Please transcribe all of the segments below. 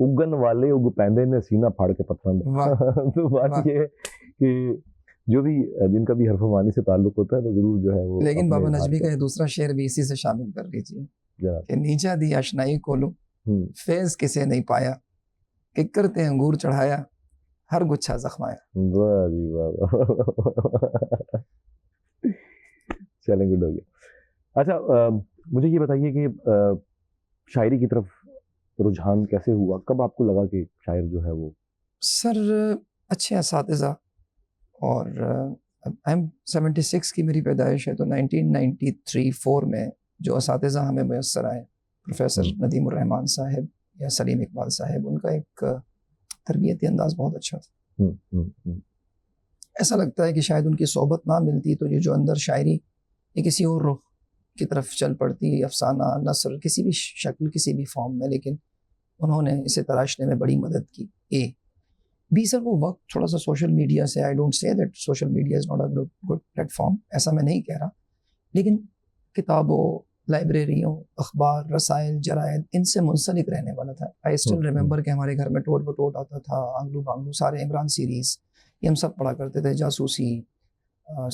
اگن والے اگ پیندے نے سینہ پھاڑ کے پتھر تو بات یہ ہے کہ جو بھی جن کا بھی حرف معنی سے تعلق ہوتا ہے تو ضرور جو ہے وہ. لیکن بابا نجمی کا یہ دوسرا شعر بھی اسی سے شامل کر لیجیے کہ نیچا دی اشنائی کولو فیض کسے نہیں پایا ککر تے انگور چڑھایا ہر گچھا زخمایا. واہ جی واہ. چلیں گڈ ہو گیا. اچھا مجھے یہ بتائیے کہ شاعری کی طرف رجحان کیسے ہوا, کب آپ کو لگا کہ شاعر جو ہے وہ؟ سر اچھے اساتذہ, اور 76 کی میری پیدائش ہے تو 1993-4 میں جو اساتذہ ہمیں میسر آئے, پروفیسر ندیم الرحمان صاحب یا سلیم اقبال صاحب, ان کا ایک تربیتی انداز بہت اچھا تھا. ایسا لگتا ہے کہ شاید ان کی صحبت نہ ملتی تو یہ جو اندر شاعری یہ کسی اور رخ کی طرف چل پڑتی, افسانہ نثر کسی بھی شکل کسی بھی فارم میں, لیکن انہوں نے اسے تراشنے میں بڑی مدد کی. بی سر وہ وقت تھوڑا سا سوشل میڈیا سے, I don't say that social media is not a good plate form, ایسا میں نہیں کہہ رہا, لیکن کتابوں, لائبریریوں, اخبار, رسائل, جرائد ان سے منسلک رہنے والا تھا. آئی اسٹل ریممبر کہ ہمارے گھر میں ٹوٹ بٹوٹ آتا تھا, آنگلو بانگلو, سارے عمران سیریز, یہ ہم سب پڑھا کرتے تھے. جاسوسی,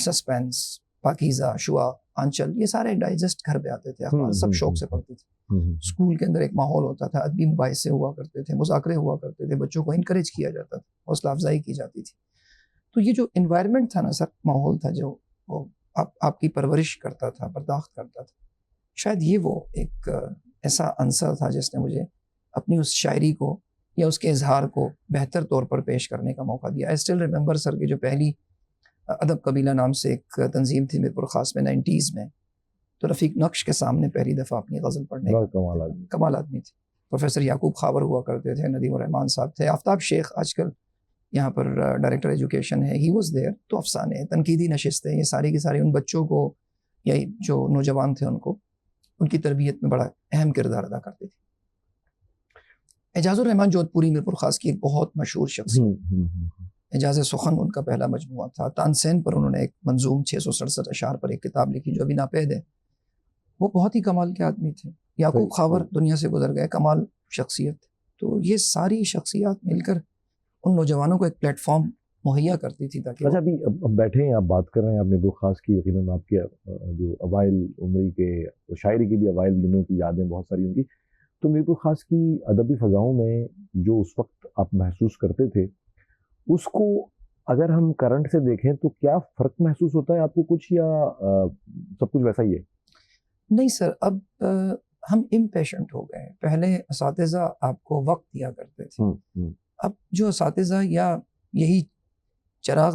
سسپینس, پاکیزہ, شعا, آنچل, یہ سارے ڈائجسٹ گھر پہ آتے تھے. اخبار سب شوق سے پڑھتے تھے. اسکول کے اندر ایک ماحول ہوتا تھا, ادبی مباحثے ہوا کرتے تھے, مذاکرے ہوا کرتے تھے, بچوں کو انکریج کیا جاتا تھا, حوصلہ افزائی کی جاتی تھی. تو یہ جو انوائرمنٹ تھا نا سر, ماحول تھا جو وہ آپ کی پرورش کرتا تھا, برداشت کرتا تھا, شاید یہ وہ ایک ایسا عنصر تھا جس نے مجھے اپنی اس شاعری کو یا اس کے اظہار کو بہتر طور پر پیش کرنے کا موقع دیا. آئی اسٹل ریممبر سر کہ جو پہلی ادب قبیلہ نام سے ایک تنظیم تھی میرپور خاص میں 90s میں, تو رفیق نقش کے سامنے پہلی دفعہ اپنی غزل پڑھنے کمال آدمی تھے. پروفیسر یعقوب خاور ہوا کرتے تھے, ندیم الرحمان صاحب تھے, آفتاب شیخ آج کل یہاں پر ڈائریکٹر ایجوکیشن ہے, ہی واز دیئر. تو افسانے, تنقیدی نشستیں, یہ ساری کی ساری ان بچوں کو یا جو نوجوان تھے ان کو ان کی تربیت میں بڑا اہم کردار ادا کرتے تھے. اعجاز الرحمان جودھپوری میرپور خاص کی ایک بہت مشہور شخصیت, اعجاز سخن ان کا پہلا مجموعہ تھا. تانسین پر انہوں نے ایک منظوم 667 اشعار پر ایک کتاب لکھی جو ابھی ناپید ہے. وہ بہت ہی کمال کے آدمی تھے. یعقوب خاور دنیا سے گزر گئے, کمال شخصیت. تو یہ ساری شخصیات مل کر ان نوجوانوں کو ایک پلیٹ فارم مہیا کرتی تھی تاکہ. اچھا ابھی بیٹھے ہیں آپ, بات کر رہے ہیں, آپ نے میرپور خاص کی, یقیناً آپ کے جو اوائل عمری کے شاعری کی بھی اوائل دنوں کی یادیں بہت ساری ہوں گی. تو میرپور خاص کی ادبی فضاؤں میں جو اس وقت آپ محسوس کرتے تھے, اس کو اگر ہم کرنٹ سے دیکھیں تو کیا فرق محسوس ہوتا ہے آپ کو کچھ, یا سب کچھ ویسا ہی ہے؟ نہیں سر, اب ہم امپیشنٹ ہو گئے. پہلے اساتذہ آپ کو وقت دیا کرتے تھے, اب جو اساتذہ یا یہی چراغ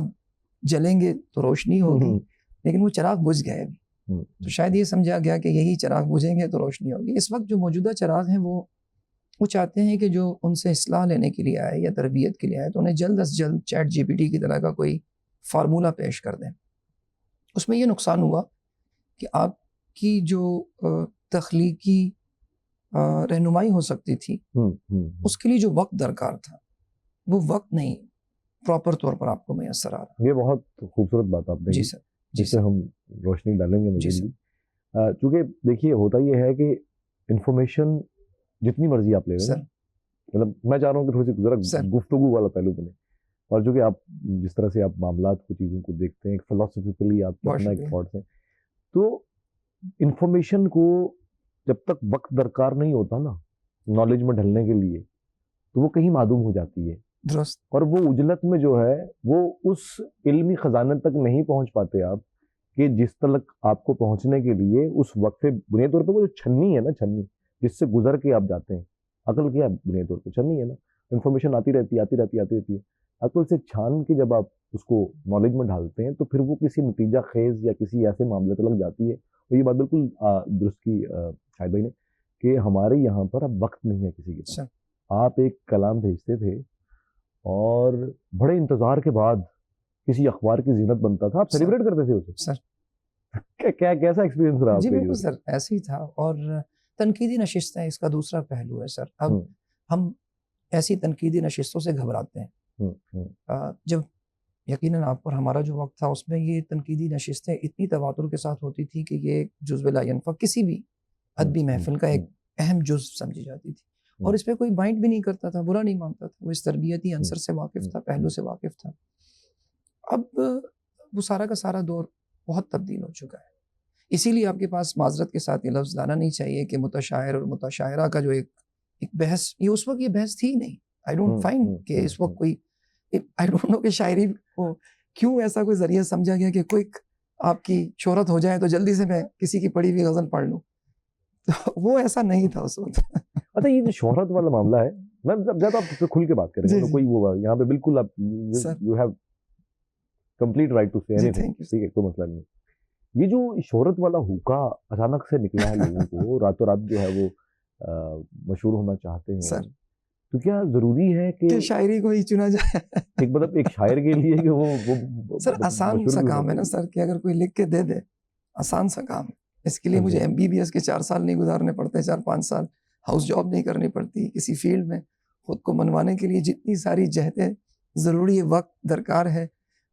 جلیں گے تو روشنی ہوگی, لیکن وہ چراغ بجھ گئے ابھی. تو شاید یہ سمجھا گیا کہ یہی چراغ بجھیں گے تو روشنی ہوگی. اس وقت جو موجودہ چراغ ہیں وہ چاہتے ہیں کہ جو ان سے اصلاح لینے کے لیے آئے یا تربیت کے لیے آئے تو انہیں جلد از جلد چیٹ جی پی ٹی کی طرح کا کوئی فارمولہ پیش کر دیں. اس میں یہ نقصان ہوا کہ آپ کی جو تخلیقی رہنمائی ہو سکتی تھی اس کے لیے جو وقت درکار تھا وہ وقت نہیں پراپر طور پر آپ کو میسر آ رہا. یہ بہت خوبصورت بات آپ نے. جی سر, جس سے ہم روشنی ڈالیں گے مزید بھی. چونکہ دیکھیے ہوتا یہ ہے کہ انفارمیشن جتنی مرضی آپ لے لیں, مطلب میں چاہ رہا ہوں کہ تھوڑی سی ذرا گفتگو والا پہلو بنے, اور جو کہ آپ جس طرح سے آپ معاملات کو, چیزوں کو دیکھتے ہیں, ایک فلسفیکلی آپ کے اپنا ایک تھاٹس ہیں, تو انفارمیشن کو جب تک وقت درکار نہیں ہوتا نا نالج میں ڈھلنے کے لیے, تو وہ کہیں معدوم ہو جاتی ہے. درست. اور وہ اجلت میں جو ہے وہ اس علمی خزانے تک نہیں پہنچ پاتے آپ, کہ جس تک آپ کو پہنچنے کے لیے اس وقفے بنیادی طور پہ وہ جو چھنی ہے نا, چھنی جس سے گزر کے آپ جاتے ہیں, عقل کیا بنیادی طور پہ چھنی ہے نا, انفارمیشن آتی رہتی ہے. عقل سے چھان کے جب آپ اس کو نالج میں ڈالتے ہیں تو پھر وہ کسی نتیجہ خیز یا کسی ایسے معاملے تک جاتی ہے. اور یہ بات بالکل درست کی شاہد بھائی نے کہ ہمارے یہاں پر اب وقت نہیں ہے کسی کے پاس. آپ ایک کلام بھیجتے تھے اور بڑے انتظار کے بعد کسی اخبار کی زینت بنتا تھا, آپ سیلیبریٹ کرتے تھے اسے. سر کیا کیسا ایکسپیرینس رہا؟ جی بالکل سر, ایسے ہی تھا. اور تنقیدی نشستیں اس کا دوسرا پہلو ہے سر. اب ہم ایسی تنقیدی نشستوں سے گھبراتے ہیں. جب یقیناً آپ پر ہمارا جو وقت تھا اس میں یہ تنقیدی نشستیں اتنی تواتر کے ساتھ ہوتی تھی کہ یہ جزو لا ینفع کسی بھی ادبی محفل کا ایک اہم جزو سمجھی جاتی تھی. اور اس پہ کوئی مائنڈ بھی نہیں کرتا تھا, برا نہیں مانتا تھا, وہ اس تربیتی عنصر سے واقف تھا, پہلو سے واقف تھا. اب وہ سارا کا سارا دور بہت تبدیل ہو چکا ہے. اسی لیے آپ کے پاس معذرت کے ساتھ یہ لفظ لانا نہیں چاہیے کہ متشاعر اور متشاعرہ کا جو ایک بحث, یہ اس وقت یہ بحث تھی نہیں. آئی ڈونٹ فائنڈ کہ اس وقت کوئی, آئی ڈونٹ نو کہ شاعری کو کیوں ایسا کوئی ذریعہ سمجھا گیا کہ کوئی آپ کی شہرت ہو جائے تو جلدی سے میں کسی کی پڑھی ہوئی غزل پڑھ لوں. تو وہ ایسا نہیں تھا اس وقت. اچھا, یہ جو شہرت والا معاملہ ہے, میں زیادہ آپ کھل کے بات کریں, کوئی وہ یہاں پہ بالکل آپ you have complete right to say anything, ٹھیک ہے, کوئی مسئلہ نہیں ہے. یہ جو شہرت والا ہوکا اچانک سے نکلا ہے لوگوں کو, راتوں رات جو ہے وہ مشہور ہونا چاہتے ہیں, تو کیا ضروری ہے کہ شاعری کو ہی چنا جائے؟ ایک مطلب ایک شاعر کے لیے کہ وہ سر آسان سا کام ہے نا سر, کہ اگر کوئی لکھ کے دے دے, آسان سا کام ہے. اس کے لیے مجھے MBBS کے 4 سال نہیں گزارنے پڑتے, 4-5 سال ہاؤس جاب نہیں کرنی پڑتی. کسی فیلڈ میں خود کو منوانے کے لیے جتنی ساری جہتیں ضروری وقت درکار ہے,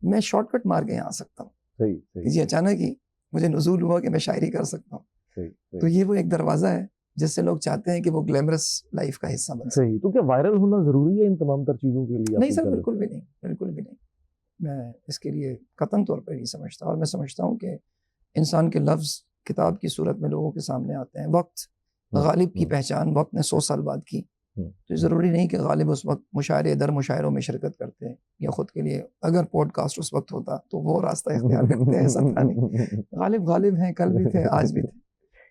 میں شارٹ کٹ مار کے یہاں آ سکتا ہوں. صحیح جی اچانک ہی مجھے نزول ہوا کہ میں شاعری کر سکتا ہوں. تو یہ وہ ایک دروازہ ہے جس سے لوگ چاہتے ہیں کہ وہ گلیمرس لائف کا حصہ بن سکے. تو کیا وائرل ہونا ضروری ہے ان تمام تر چیزوں کے لیے؟ نہیں سر, بالکل بھی نہیں, بالکل بھی نہیں. میں اس کے لیے قطعاً طور پر نہیں سمجھتا, اور میں سمجھتا ہوں کہ انسان کے لفظ کتاب کی صورت میں لوگوں کے سامنے آتے ہیں. وقت غالب کی پہچان وقت نے 100 سال بعد کی, تو ضروری نہیں کہ غالب اس وقت مشاعرے در مشاعروں میں شرکت کرتے ہیں یا خود کے لیے, اگر پوڈ کاسٹ اس وقت ہوتا تو وہ راستہ اختیار کرتے ہیں, ایسا تھا نہیں. غالب ہیں, کل بھی تھے, آج بھی تھے.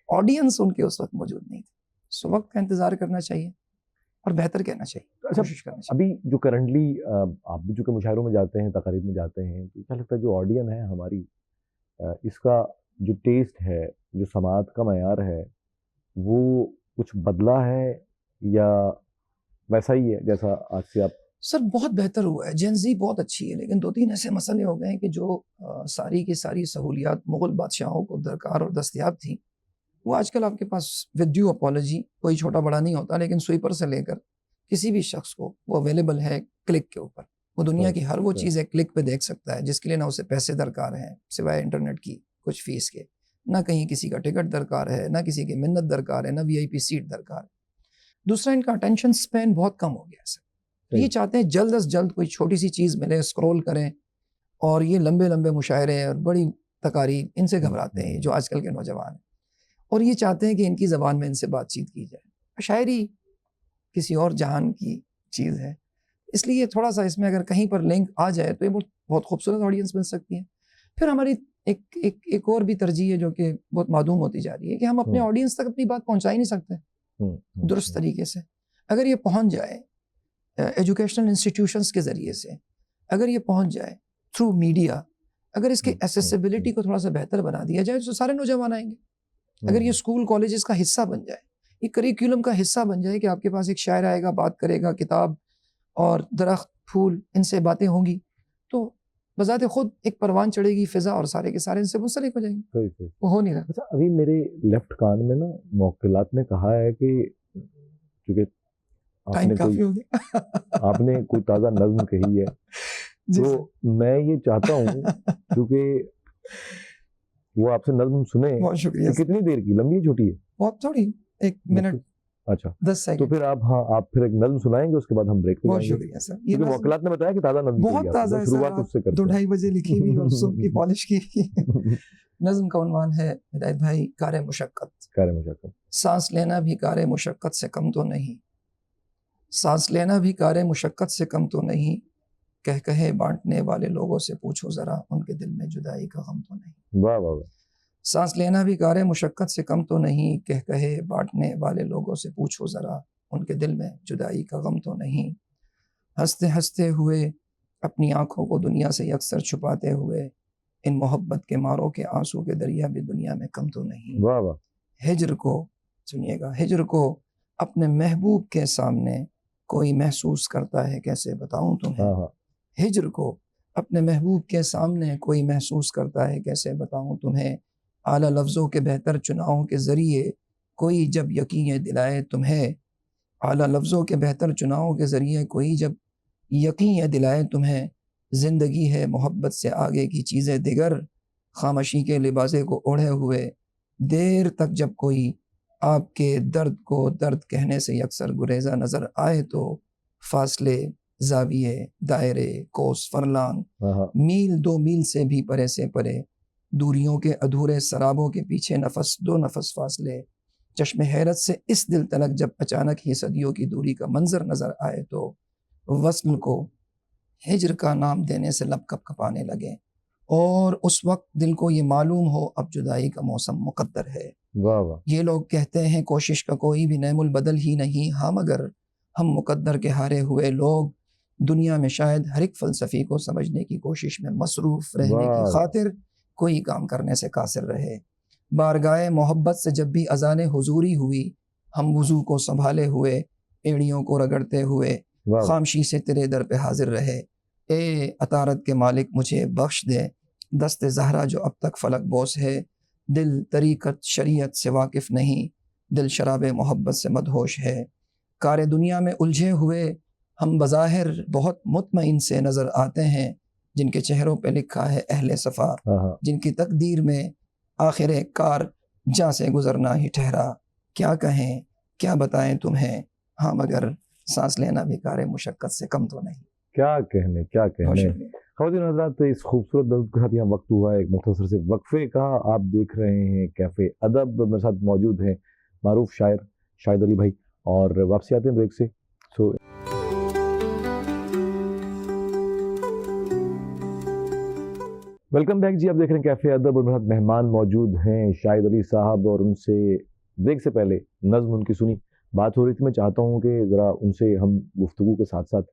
آڈینس ان کے اس وقت موجود نہیں تھی. سو وقت کا انتظار کرنا چاہیے اور بہتر کہنا چاہیے, کوشش کرنا چاہیے. ابھی جو کرنٹلی آپ بھی چونکہ مشاعروں میں جاتے ہیں, تقاریب میں جاتے ہیں, تو کیا لگتا ہے جو آڈین ہے ہماری, اس کا جو ٹیسٹ ہے, جو سماعت کا معیار ہے, وہ کچھ بدلا ہے یا ویسا ہی ہے جیسا آج سے آپ؟ سر بہت بہتر ہوا ہے, جین زی بہت اچھی ہے, لیکن 2-3 ایسے مسئلے ہو گئے ہیں کہ جو ساری کی ساری سہولیات مغل بادشاہوں کو درکار اور دستیاب تھیں, وہ آج کل آپ کے پاس ود ڈیو اپالوجی, کوئی چھوٹا بڑا نہیں ہوتا, لیکن سویپر سے لے کر کسی بھی شخص کو وہ اویلیبل ہے کلک کے اوپر. وہ دنیا کی ہر وہ چیز ایک کلک پہ دیکھ سکتا ہے, جس کے لیے نہ اسے پیسے درکار ہیں سوائے انٹرنیٹ کی کچھ فیس کے, نہ کہیں کسی کا ٹکٹ درکار ہے, نہ کسی کی منت درکار ہے, نہ VIP سیٹ درکار ہے. دوسرا, ان کا اٹینشن سپین بہت کم ہو گیا ہے سر. یہ چاہتے ہیں جلد از جلد کوئی چھوٹی سی چیز ملے, اسکرول کریں, اور یہ لمبے لمبے مشاعرے اور بڑی تقاریر, ان سے گھبراتے ہیں جو آج کل کے نوجوان ہیں, اور یہ چاہتے ہیں کہ ان کی زبان میں ان سے بات چیت کی جائے. شاعری کسی اور جہان کی چیز ہے, اس لیے تھوڑا سا اس میں اگر کہیں پر لنک آ جائے تو یہ بہت خوبصورت آڈینس بن سکتی ہے. پھر ہماری ایک اور بھی ترجیح ہے جو کہ بہت معدوم ہوتی جا رہی ہے, کہ ہم اپنے آڈینس تک اپنی بات پہنچا ہی نہیں سکتے درست طریقے سے. اگر یہ پہنچ جائے ایجوکیشنل انسٹیٹیوشنز کے ذریعے سے, اگر یہ پہنچ جائے تھرو میڈیا, اگر اس کے ایسیسیبلٹی کو تھوڑا سا بہتر بنا دیا جائے تو سارے نوجوان آئیں گے. اگر یہ اسکول کالجز کا حصہ بن جائے, یہ کریکولم کا حصہ بن جائے, کہ آپ کے پاس ایک شاعر آئے گا, بات کرے گا, کتاب اور درخت پھول ان سے باتیں ہوں گی, تو بذات خود ایک پروان چڑھے گی فضا, اور سارے کے سارے ان سے منسلک ہو جائیں گے. وہ ہو نہیں رہا. اچھا, ابھی میرے لیفٹ کان میں نا موکلات نے کہا ہے کہ چونکہ آپ نے کوئی تازہ نظم کہی ہے, تو میں یہ چاہتا ہوں کیونکہ وہ آپ سے نظم سنے. بہت شکریہ. کتنی دیر کی, لمبی چھوٹی ہے؟ بہت تھوڑی, 1 منٹ. اچھا 10 سیکنڈ. تو پھر آپ پھر ایک نظم سنائیں گے, اس کے بعد ہم بریک پہ جائیں گے. بہت شکریہ سر. یہ موکلات نے بتایا کہ تازہ نظم بہت تازہ ہے, شروعات اس سے کرتے 2-2:30 بجے لکھی ہوئی اور صبح کی پالش کی. نظم کا عنوان ہے ہدایت بھائی, کار مشقت. کار مشقت. سانس لینا بھی کار مشقت سے کم تو نہیں, سانس لینا بھی کار مشقت سے کم تو نہیں, کہے بانٹنے والے لوگوں سے پوچھو ذرا, ان کے دل میں جدائی کا غم تو نہیں. واہ واہ واہ. سانس لینا بھی کار مشقت سے کم تو نہیں, کہے بانٹنے والے لوگوں سے پوچھو ذرا, ان کے دل میں جدائی کا غم تو نہیں. ہنستے ہنستے ہوئے اپنی آنکھوں کو دنیا سے اکثر چھپاتے ہوئے, ان محبت کے ماروں کے آنسو کے دریا بھی دنیا میں کم تو نہیں. واہ واہ. ہجر کو سنیے گا, ہجر کو اپنے محبوب کے سامنے کوئی محسوس کرتا ہے کیسے بتاؤں تمہیں. ہجر کو اپنے محبوب کے سامنے کوئی محسوس کرتا ہے کیسے بتاؤں تمہیں. اعلیٰ لفظوں کے بہتر چناؤں کے ذریعے کوئی جب یقین دلائے تمہیں, اعلیٰ لفظوں کے بہتر چناؤں کے ذریعے کوئی جب یقین دلائے تمہیں. زندگی ہے محبت سے آگے کی چیزیں دیگر, خاموشی کے لباسے کو اوڑھے ہوئے دیر تک جب کوئی آپ کے درد کو درد کہنے سے اکثر گریزہ نظر آئے تو فاصلے، زاویے، دائرے، کوس، فرلانگ، میل 2 میل سے بھی پرے سے پرے، دوریوں کے ادھورے سرابوں کے پیچھے نفس 2 نفس فاصلے، چشم حیرت سے اس دل تلک جب اچانک ہی صدیوں کی دوری کا منظر نظر آئے تو وصل کو ہجر کا نام دینے سے لب کپ کپانے لگے، اور اس وقت دل کو یہ معلوم ہو اب جدائی کا موسم مقدر ہے۔ واہ واہ، یہ لوگ کہتے ہیں کوشش کا کوئی بھی نعم البدل ہی نہیں، ہاں مگر ہم مقدر کے ہارے ہوئے لوگ دنیا میں شاید ہر ایک فلسفی کو سمجھنے کی کوشش میں مصروف رہنے کی واہ، خاطر کوئی کام کرنے سے قاصر رہے۔ بارگاہ محبت سے جب بھی اذان حضوری ہوئی، ہم وضو کو سنبھالے ہوئے، ایڑیوں کو رگڑتے ہوئے واہ، خامشی سے تیرے در پہ حاضر رہے۔ اے عطارت کے مالک مجھے بخش دے، دست زہرا جو اب تک فلک بوس ہے، دل طریقت شریعت سے واقف نہیں، دل شراب محبت سے مدہوش ہے۔ کار دنیا میں الجھے ہوئے ہم بظاہر بہت مطمئن سے نظر آتے ہیں، جن کے چہروں پہ لکھا ہے اہل صفا، جن کی تقدیر میں آخر کار جاں سے گزرنا ہی ٹھہرا۔ کیا کہیں کیا بتائیں تمہیں، ہاں مگر سانس لینا بھی کار مشقت سے کم تو نہیں۔ کیا کہنے، کیا بہت کہنے۔ شکریہ۔ خواتین و حضرات، اس خوبصورت درد کے ساتھ یہاں وقت ہوا ہے ایک مختصر سے وقفے کا۔ آپ دیکھ رہے ہیں کیفے ادب، میرے ساتھ موجود ہیں معروف شاعر شاہد علی بھائی، اور واپسی آتے ہیں بریک سے۔ سو ویلکم بیک جی، آپ دیکھ رہے ہیں کیفے ادب، اور میرے ساتھ مہمان موجود ہیں شاہد علی صاحب، اور ان سے بریک سے پہلے نظم ان کی سنی بات ہو رہی تھی۔ میں چاہتا ہوں کہ ذرا ان سے ہم گفتگو کے ساتھ ساتھ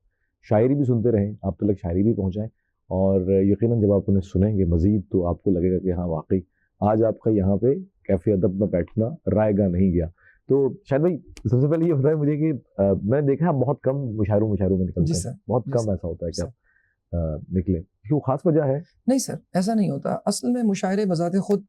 شاعری بھی سنتے رہیں، آپ تک شاعری بھی پہنچائیں، اور یقیناً جب آپ انہیں سنیں گے مزید تو آپ کو لگے گا کہ ہاں واقعی آج آپ کا یہاں پہ کیفے ادب میں بیٹھنا رائے گاہ نہیں گیا۔ تو شاید بھائی سب سے پہلے یہ بتائیں مجھے کہ میں نے دیکھا بہت کم مشاعروں میں نکلتے ہیں، بہت کم ایسا ہوتا ہے کہ آپ نکلیں، کیوں خاص وجہ ہے؟ نہیں سر، ایسا نہیں ہوتا۔ اصل میں مشاعرے بذات خود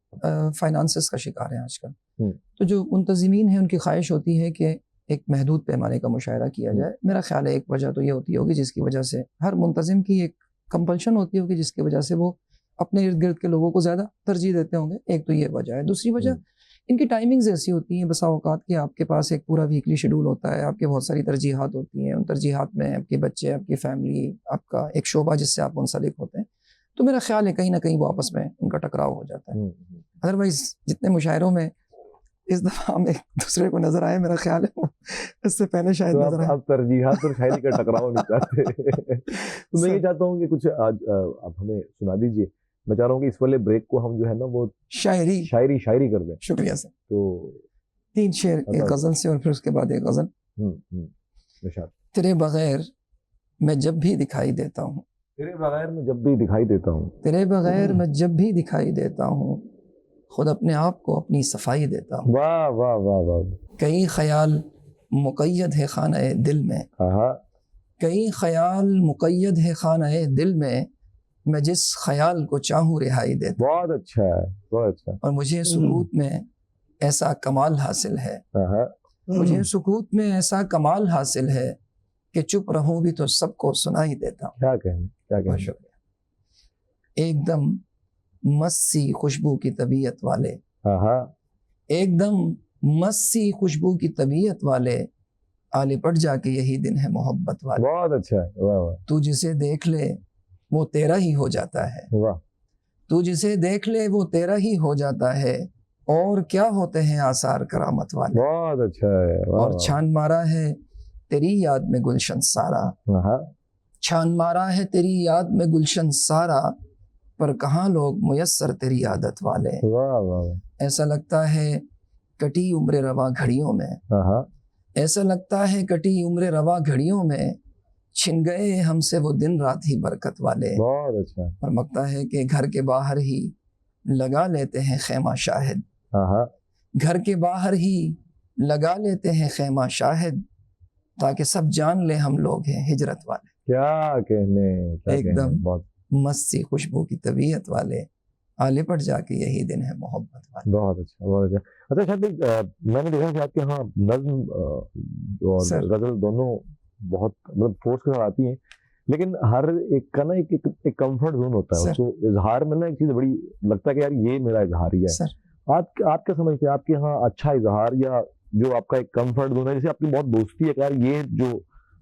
فائنانسز کا شکار ہیں آج کل، تو جو منتظمین ہیں ان کی خواہش ہوتی ہے کہ ایک محدود پیمانے کا مشاعرہ کیا جائے۔ میرا خیال ہے ایک وجہ تو یہ ہوتی ہوگی جس کی وجہ سے ہر منتظم کی ایک کمپلشن ہوتی ہوگی، جس کی وجہ سے وہ اپنے ارد گرد کے لوگوں کو زیادہ ترجیح دیتے ہوں گے۔ ایک تو یہ وجہ ہے۔ دوسری وجہ ان کی ٹائمنگز ایسی ہوتی ہیں بسا اوقات کہ آپ کے پاس ایک پورا ویکلی شیڈول ہوتا ہے، آپ کے بہت ساری ترجیحات ہوتی ہیں، ان ترجیحات میں آپ کے بچے، آپ کی فیملی، آپ کا ایک شعبہ جس سے آپ منسلک ہوتے ہیں، تو میرا خیال ہے کہیں نہ کہیں وہ آپس میں ان کا ٹکراؤ ہو جاتا ہے۔ ادروائز جتنے مشاعروں میں اس دفعہ ہم ایک دوسرے کو نظر آئے، میرا خیال ہے وہ اس سے پہلے شاید نظر آئے۔ آپ ترجیحات اور شاعری کا ٹکراؤ نہیں چاہتے، تو میں یہ چاہتا ہوں کہ کچھ آج آپ ہمیں سنا دیجئے۔ میں چاہ رہا ہوں کہ اس والے بریک کو ہم جو ہے نا وہ شاعری کر دیں۔ شکریہ سر۔ تو 3 شعر، ایک غزل سے اور پھر اس کے بعد ایک غزل۔ تیرے بغیر میں جب بھی دکھائی دیتا ہوں، تیرے بغیر میں جب بھی دکھائی دیتا ہوں، تیرے بغیر میں جب بھی دکھائی دیتا ہوں، خود اپنے آپ کو اپنی صفائی دیتا ہوں۔ واہ واہ واہ واہ۔ کئی خیال مقید ہے خانہ دل میں، کئی خیال مقید ہے خانہ دل میں جس خیال کو چاہوں رہائی دیتا ہوں۔ بہت اچھا ہے، بہت اچھا۔ اور مجھے سکوت میں ایسا کمال حاصل ہے، مجھے سکوت میں ایسا کمال حاصل ہے کہ چپ رہوں بھی تو سب کو سنائی دیتا ہوں۔ کیا کہنے، کیا کہنے۔ شکریہ۔ ایک دم مسی خوشبو کی طبیعت والے، ایک دم مسی خوشبو کی طبیعت والے، آلے پٹ جا کے یہی دن ہے محبت والے۔ بہت اچھا ہے، واہ واہ۔ تو جسے دیکھ لے وہ تیرا ہی ہو جاتا ہے، واہ۔ تو جسے دیکھ لے وہ تیرا ہی ہو جاتا ہے، اور کیا ہوتے ہیں آثار کرامت والے۔ بہت اچھا ہے، اور چھان مارا ہے تیری یاد میں گلشن سارا، چھان مارا ہے تیری یاد میں گلشن سارا، پر کہاں لوگ میسر تیری عادت والے۔ واہ واہ۔ ایسا لگتا ہے کٹی عمر رواں گھڑیوں میں، ایسا لگتا ہے کٹی عمر رواں گھڑیوں میں، چھن گئے ہم سے وہ دن رات ہی برکت والے۔ بہت اچھا۔ اور مگتا ہے کہ گھر کے باہر ہی لگا لیتے ہیں خیمہ شاہد، گھر کے باہر ہی لگا لیتے ہیں خیمہ شاہد، تاکہ سب جان لے ہم لوگ ہیں ہجرت والے۔ کیا کہنے، ایک دم مستی خوشبو کی طبیعت والے، آلے پٹ جا کے یہی دن ہے محبت والے۔ بہت اچھا، بہت اچھا۔ اچھا شاید میں نے دیکھا کہ آپ کے یہاں نظم اور غزل دونوں بہت مطلب فورس کے ساتھ آتی ہیں، لیکن ہر ایک کا نا ایک کمفرٹ زون ہوتا ہے، اس کو اظہار میں نا ایک چیز بڑی لگتا ہے کہ یار یہ میرا اظہار ہی ہے، آپ کیا سمجھتے ہیں آپ کے یہاں اچھا اظہار یا جو آپ کا ایک کمفرٹ زون ہے، جیسے آپ کی بہت دوستی ہے کہ یار یہ جو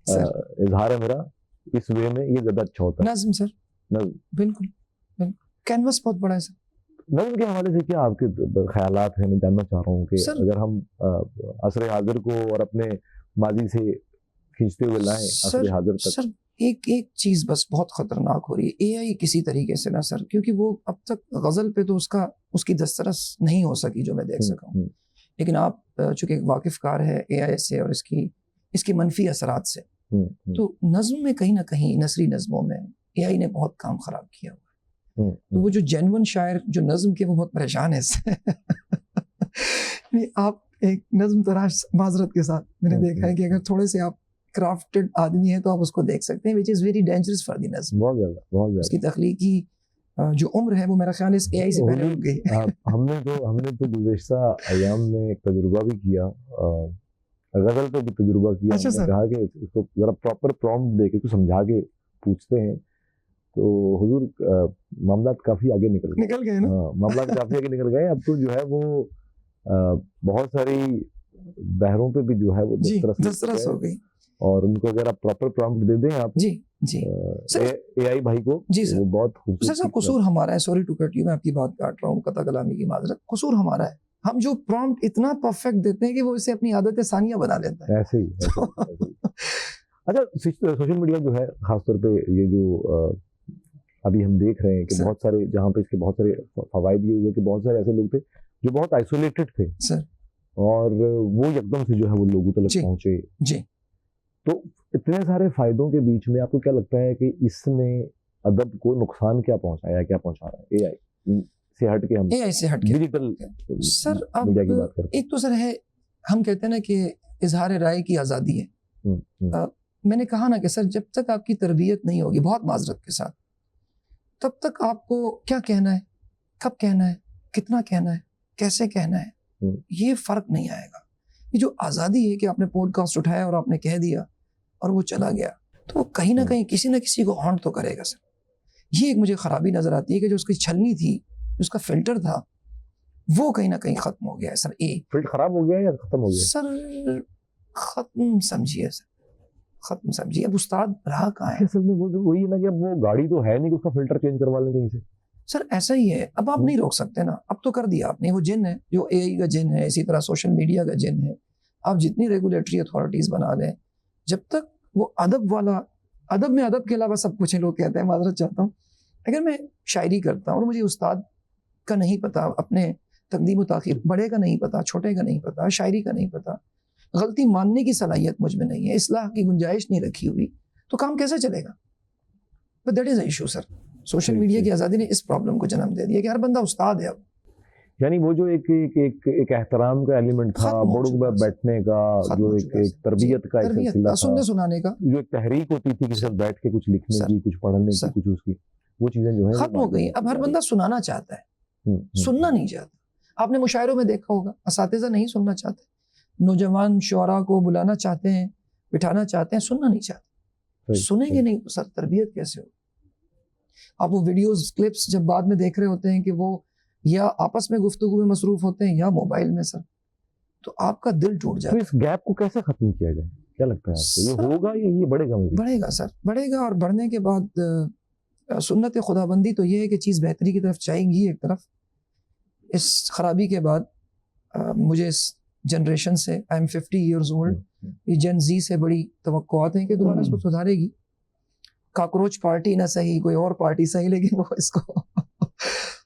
اظہار ہے میرا اس وے میں یہ زیادہ اچھا ہوتا ہے؟ نظم سر، نظم، بالکل کینوس بہت بڑا ہے سر. نظم کے حوالے سے کیا آپ کے خیالات ہیں؟ میں جاننا چاہ رہا ہوں کہ سر اگر ہم عصر حاضر کو اور اپنے ماضی سے کھینچتے ہوئے لائیں عصر حاضر تک. سر ایک چیز بس بہت خطرناک ہو رہی ہے، اے آئی کسی طریقے سے نا سر، کیونکہ وہ اب تک غزل پہ تو اس کی دسترس نہیں ہو سکی جو میں دیکھ سکا ہوں، لیکن آپ چونکہ ایک واقف کار ہے اے آئی سے اور اس کی منفی اثرات سے، تو نظم میں کہیں نہ کہیں نثری نظموں میں اے آئی نے بہت کام خراب کیا ہوا ہے. تو وہ جو جینون شاعر جو نظم کے وہ بہت پریشان ہے اس سے. آپ ایک نظم تراش معذرت کے ساتھ میں نے دیکھا ہے کہ اگر تھوڑے سے آپ کرافٹڈ آدمی ہیں تو آپ اس کو دیکھ سکتے ہیں، which is very dangerous for the نظم. بہت زیادہ اس کی تخلیقی جو عمر ہے وہ میرا خیال ہے اس اے آئی سے پہلے رک گئی. ہم نے تو گزشتہ ایام میں ایک تجربہ بھی کیا، غزل پہ بھی تجربہ کیا. ہم نے کہا کہ اس کو ذرا پراپر پرومپٹ دے کے کچھ سمجھا کے پوچھتے ہیں تو حضور معاملات کافی آگے نکل گئے. ہاں، معاملات کافی آگے نکل گئے. اب تو جو ہے وہ بہت ساری بحروں پہ بھی جو ہے وہ دسترس ہو گئی، اور ان کو اگر آپ پراپر پرومپٹ دے دیں آپ جی اے آئی بھائی کو، جی سر، وہ بہت خوبصورت. سر قصور ہمارا ہے، سوری ٹو کٹ یو، میں آپ کی بات کاٹ رہا ہوں، قطع کلامی کی معذرت. قصور ہمارا ہے، ہم جو پرومپٹ اتنا پرفیکٹ دیتے ہیں کہ وہ اسے اپنی عادت ثانیہ بنا لیتا ہے. ایسے ہی. اچھا، سوشل میڈیا جو ہے خاص طور پہ یہ جو ابھی ہم دیکھ رہے ہیں کہ بہت سارے، جہاں پہ اس کے بہت سارے فوائد یہ ہوئے کہ بہت سارے ایسے لوگ تھے جو بہت آئسولیٹڈ تھے سر، اور وہ یکدم سے جو ہے وہ لوگوں تک پہنچے. جی، تو اتنے سارے فائدوں کے بیچ میں آپ کو کیا لگتا ہے کہ اس نے ادب کو نقصان کیا پہنچایا، کیا پہنچا رہا ہے؟ اے آئی سے ہٹ کے، ہم اے آئی سے ہٹ کے ڈیجیٹل سر اب میڈیا کی بات کرتے ہیں. ایک تو سر ہے، ہم کہتے ہیں نا کہ اظہار رائے کی آزادی ہے. میں نے کہا نا کہ سر جب تک آپ کی تربیت نہیں ہوگی، بہت معذرت کے ساتھ، تب تک آپ کو کیا کہنا ہے، کب کہنا ہے، کتنا کہنا ہے، کیسے کہنا ہے، یہ فرق نہیں آئے گا. یہ جو آزادی ہے کہ آپ نے پوڈ کاسٹ اٹھایا اور آپ نے کہہ دیا اور وہ چلا گیا، تو وہ کہیں نہ کہیں کسی نہ کسی کو ہانٹ تو کرے گا سر. یہ ایک مجھے خرابی نظر آتی ہے کہ جو اس کی چھلنی تھی، جو اس کا فلٹر تھا، وہ کہیں نہ کہیں ختم ہو گیا ہے سر. فلٹر خراب ہو گیا یا ختم ہو گیا سر؟ ختم سمجھیے سر، ختم سمجھیے. اب استاد رہا کہاں ہے؟ اصل میں وہی نا کہ اب وہ گاڑی تو ہے نہیں کہ اس کا فلٹر چینج کروا لیں کہیں سے. سر ایسا ہی ہے، اب آپ نہیں روک سکتے نا، اب تو کر دیا آپ نے. وہ جن ہے جو اے آئی کا جن ہے، اسی طرح سوشل میڈیا کا جن ہے. آپ جتنی ریگولیٹری اتھارٹیز بنا لیں، جب تک وہ ادب والا، ادب میں ادب کے علاوہ سب کچھ لوگ کہتے ہیں، معذرت چاہتا ہوں، اگر میں شاعری کرتا ہوں اور مجھے استاد کا نہیں پتا، اپنے تقدیم و تاخیر، بڑے کا نہیں پتا، چھوٹے کا نہیں پتا، شاعری کا نہیں پتا، غلطی ماننے کی صلاحیت مجھ میں نہیں ہے، اصلاح کی گنجائش نہیں رکھی ہوئی، تو کام کیسے چلے گا؟ But that is a issue sir. Social media کی آزادی نے اس پرابلم کو جنم دے دیا کہ ہر بندہ استاد ہے اب. یعنی وہ جو ایک احترام کا ایلیمنٹ تھا، بڑوں میں بیٹھنے کا، جو ایک تربیت کا ایک سلسلہ تھا، سننے سنانے کا، جو ایک تحریک ہوتی تھی کہ صرف بیٹھ کے کچھ لکھنے کی، کچھ پڑھنے کی، کچھ اس کی، وہ چیزیں جو ہیں ختم ہو گئی. اب ہر بندہ سنانا چاہتا ہے، سننا نہیں چاہتا. آپ نے مشاعروں میں دیکھا ہوگا اساتذہ نہیں سننا چاہتے، نوجوان شعراء کو بلانا چاہتے ہیں، بٹھانا چاہتے ہیں، سننا نہیں چاہتے. سنیں گے نہیں تو سر تربیت کیسے ہو؟ آپ وہ ویڈیوز کلپس جب بعد میں دیکھ رہے ہوتے ہیں کہ وہ یا آپس میں گفتگو میں مصروف ہوتے ہیں یا موبائل میں سر، تو آپ کا دل ٹوٹ جاتا ہے. اس گیپ کو کیسے ختم کیا جائے؟ کیا لگتا ہے آپ کو، یہ ہوگا یا یہ بڑھے گا؟ بڑھے گا سر، بڑھے گا. اور بڑھنے کے بعد سنت خدا بندی تو یہ ہے کہ چیز بہتری کی طرف جائیں گی. ایک طرف اس خرابی کے بعد مجھے اس جنریشن سے، آئی ایم 50 ایئرز اولڈ، یہ جن زی سے بڑی توقعات ہیں کہ دوبارہ اس کو سدھارے گی. کاکروچ پارٹی نہ صحیح، کوئی اور پارٹی صحیح، لیکن وہ اس کو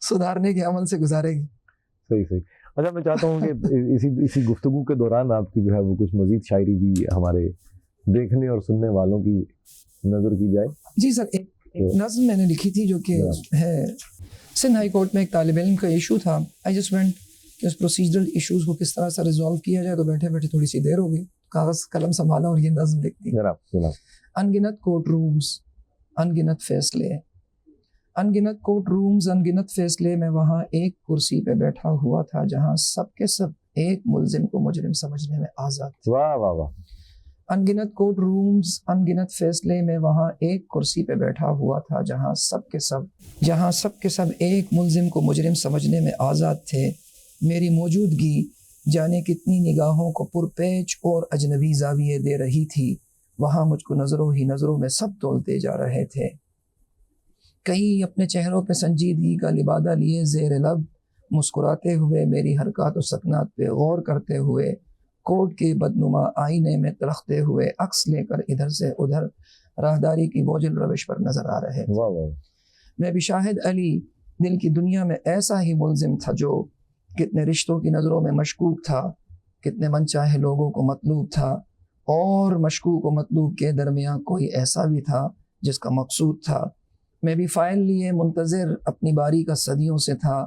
سدھارنے کے عمل سے گزارے گی. صحیح. اچھا، میں چاہتا ہوں کہ اسی گفتگو کے دوران آپ کی جو ہے وہ کچھ مزید شاعری بھی ہمارے دیکھنے اور سننے والوں کی نظر کی جائے. جی سر، ایک نظم میں نے لکھی تھی جو کہ ہے سندھ ہائی کورٹ میں ایک طالب علم کا ایشو تھا. آئی جسٹ وینٹ کہ اس پروسیجرل ایشوز کو کس طرح سے ریزالو کیا جائے، تو بیٹھے بیٹھے تھوڑی سی دیر ہو گئی، کاغذ قلم سنبھالا اور یہ نظم لکھ دی. انگنت کورٹ رومز، انگنت فیصلے، انگنت کورٹ رومز، انگنت فیصلے، میں وہاں ایک کرسی پہ بیٹھا ہوا تھا جہاں سب کے سب ایک ملزم کو مجرم سمجھنے میں آزاد تھے. واہ واہ واہ. انگنت کورٹ رومز، انگنت فیصلے، میں وہاں ایک کرسی پہ بیٹھا ہوا تھا جہاں سب کے سب ایک ملزم کو مجرم سمجھنے میں آزاد تھے. میری موجودگی جانے کتنی نگاہوں کو پرپیچ اور اجنبی زاویے دے رہی تھی، وہاں مجھ کو نظروں ہی نظروں میں سب تولتے جا رہے تھے۔ کئی اپنے چہروں پہ سنجیدگی کا لبادہ لیے زیر لب مسکراتے ہوئے، میری حرکات و سکنات پہ غور کرتے ہوئے، کوٹ کے بدنما آئینے میں تلختے ہوئے عکس لے کر ادھر سے ادھر راہداری کی بوجھل روش پر نظر آ رہے تھے۔ واہ واہ، میں بھی شاہد علی دل کی دنیا میں ایسا ہی ملزم تھا جو کتنے رشتوں کی نظروں میں مشکوک تھا، کتنے من چاہے لوگوں کو مطلوب تھا، اور مشکوک و مطلوب کے درمیان کوئی ایسا بھی تھا جس کا مقصود تھا۔ میں بھی فائل لیے منتظر اپنی باری کا صدیوں سے تھا،